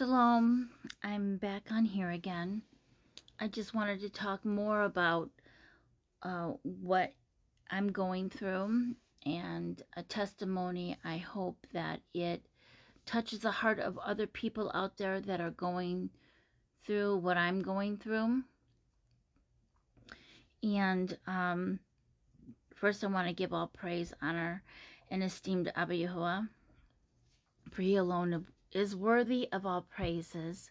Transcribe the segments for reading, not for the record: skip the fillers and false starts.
Shalom, I'm back on here again. I just wanted to talk more about what I'm going through and a testimony. I hope that it touches the heart of other people out there that are going through what I'm going through. And first I want to give all praise, honor, and esteem to Abba Yahuah, for he alone is worthy of all praises.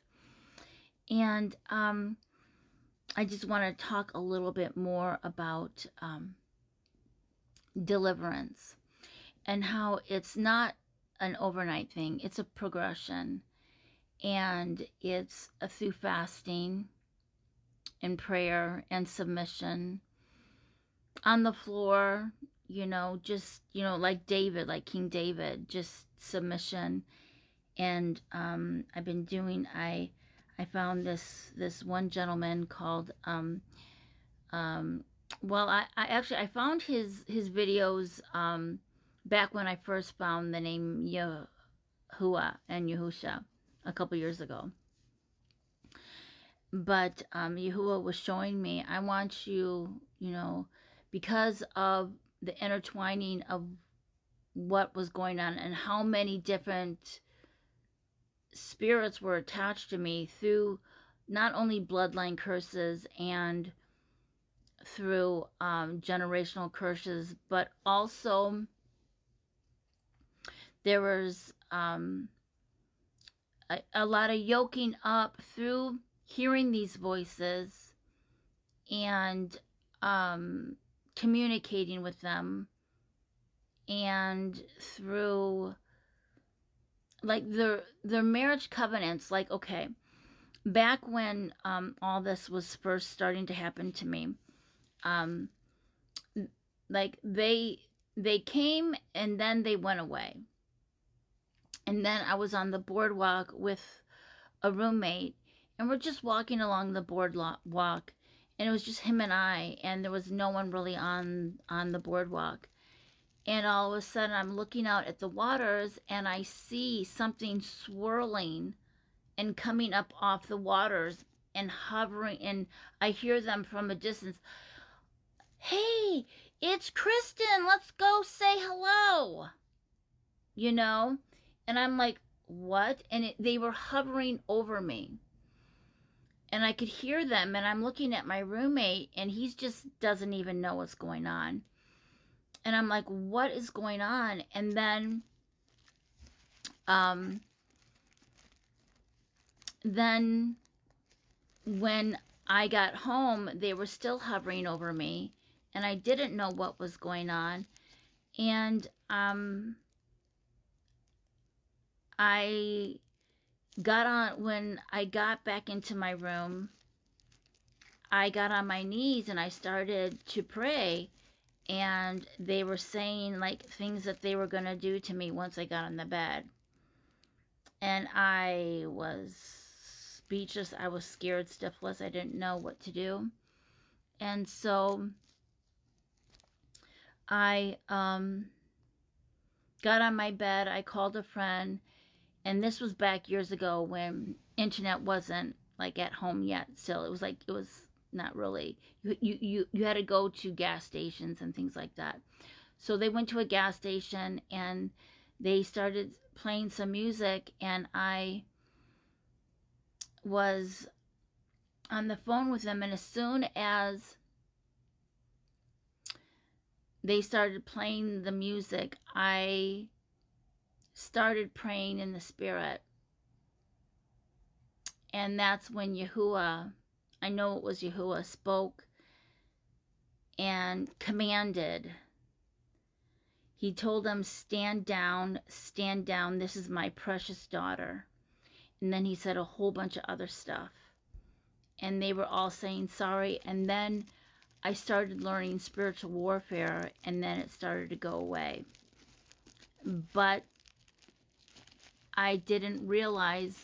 And I just want to talk a little bit more about deliverance and how it's not an overnight thing. It's a progression, and it's through fasting and prayer and submission on the floor, like David, like King David, just submission. And I've been doing, I found this one gentleman called I found his videos back when I first found the name Yahuah and Yahusha a couple years ago. But Yahuah was showing me, I want you, because of the intertwining of what was going on and how many different spirits were attached to me through not only bloodline curses and through generational curses, but also there was a lot of yoking up through hearing these voices and communicating with them, and through like their marriage covenants. Like, okay, back when all this was first starting to happen to me, like they came and then they went away. And then I was on the boardwalk with a roommate, and we're just walking along the boardwalk, and it was just him and I, and there was no one really on the boardwalk. And all of a sudden I'm looking out at the waters, and I see something swirling and coming up off the waters and hovering, and I hear them from a distance. Hey, it's Kristen, let's go say hello. And I'm like, what? And they were hovering over me. And I could hear them, and I'm looking at my roommate, and he just doesn't even know what's going on. And I'm like, what is going on? And then when I got home, they were still hovering over me, and I didn't know what was going on. And when I got back into my room, I got on my knees and I started to pray, and they were saying like things that they were going to do to me once I got on the bed. And I was speechless. I was scared stiffless. I didn't know what to do. And so I got on my bed. I called a friend. And this was back years ago when internet wasn't like at home yet. Still, it was not really. You had to go to gas stations and things like that. So they went to a gas station and they started playing some music, and I was on the phone with them. And as soon as they started playing the music, I started praying in the spirit. And that's when Yahuah, I know it was Yahuah, spoke and commanded. He told them, stand down, this is my precious daughter. And then he said a whole bunch of other stuff. And they were all saying sorry. And then I started learning spiritual warfare, and then it started to go away. But I didn't realize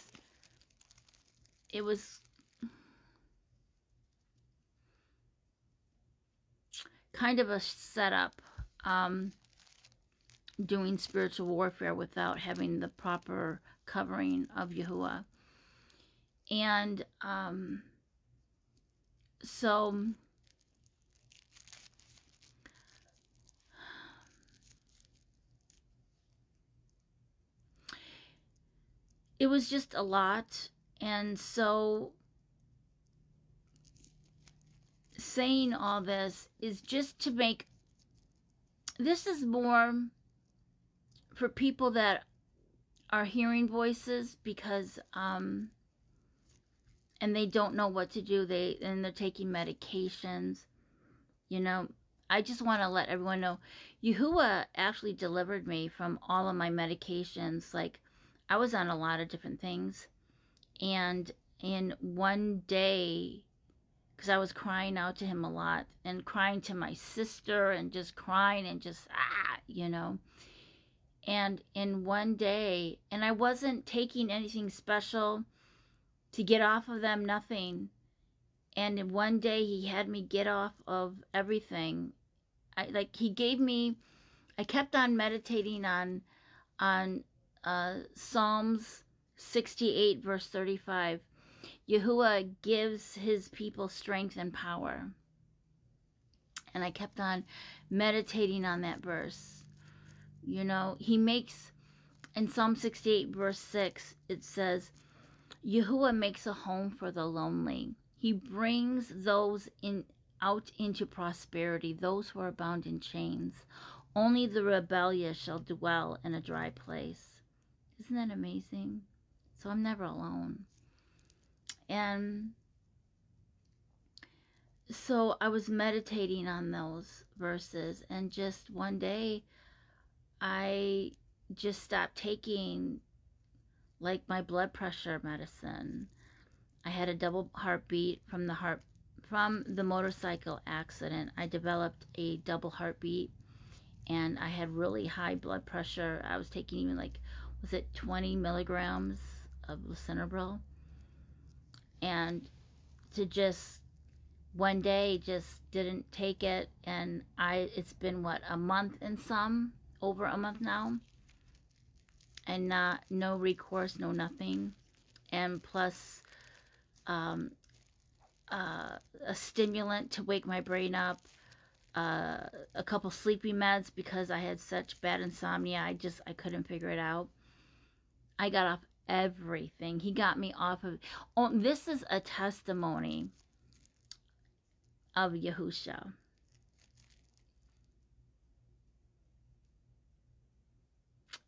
it was kind of a setup, doing spiritual warfare without having the proper covering of Yahuah. And so it was just a lot. And so saying all this is just to make, this is more for people that are hearing voices, because and they don't know what to do, and they're taking medications, you know. I just want to let everyone know, Yahuah actually delivered me from all of my medications. Like, I was on a lot of different things, and in one day, because I was crying out to him a lot, and crying to my sister, and just crying, and just you know. And in one day, and I wasn't taking anything special to get off of them, nothing. And in one day he had me get off of everything. He gave me, I kept on meditating on Psalms 68 verse 35. Yahuah gives his people strength and power. And I kept on meditating on that verse. You know, he makes, in Psalm 68 verse 6, it says, Yahuah makes a home for the lonely. He brings those out into prosperity, those who are bound in chains. Only the rebellious shall dwell in a dry place. Isn't that amazing? So I'm never alone. And so I was meditating on those verses, and just one day I just stopped taking, like, my blood pressure medicine. I had a double heartbeat from the motorcycle accident. I developed a double heartbeat, and I had really high blood pressure. I was taking even, like, was it 20 milligrams of lisinopril, and to just one day just didn't take it, and it's been what, a month and some, over a month now, and no recourse, no nothing, and plus a stimulant to wake my brain up, a couple sleepy meds because I had such bad insomnia. I couldn't figure it out. I got off everything. He got me off of. Oh, this is a testimony of Yahusha.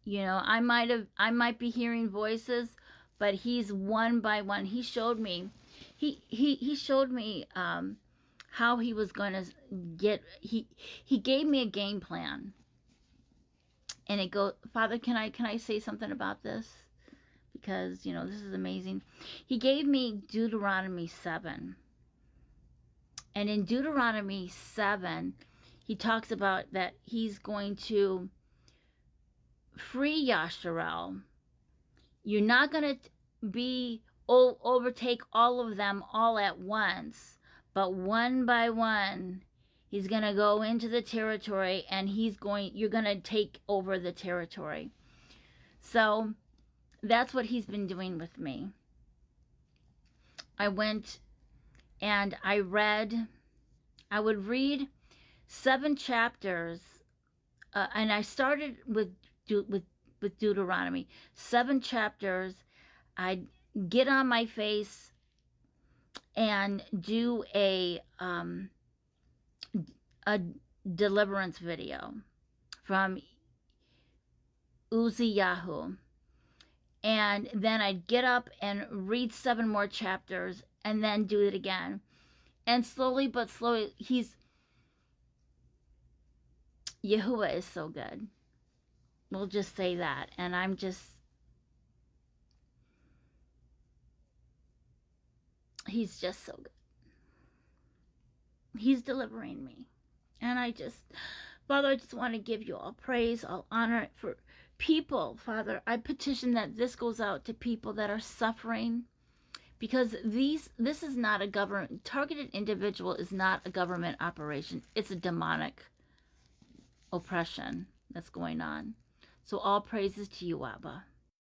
You know, I might be hearing voices, but he's one by one. He showed me. He showed me how he was going to get. He gave me a game plan, and it goes. Father, can I say something about this? Because, you know, this is amazing. He gave me Deuteronomy 7, and in Deuteronomy 7, he talks about that he's going to free Yasharel. You're not going to overtake all of them all at once, but one by one, he's going to go into the territory, and you're going to take over the territory. So that's what he's been doing with me. I went and I would read 7 chapters, and I started with Deuteronomy. 7 chapters. I'd get on my face and do a deliverance video from Yahuah. And then I'd get up and read 7 more chapters and then do it again. And slowly but slowly, Yahuah is so good. We'll just say that. And he's just so good. He's delivering me. And Father, I just want to give you all praise, all honor for people, Father. I petition that this goes out to people that are suffering, because this is not a government, targeted individual is not a government operation. It's a demonic oppression that's going on. So all praises to you, Abba.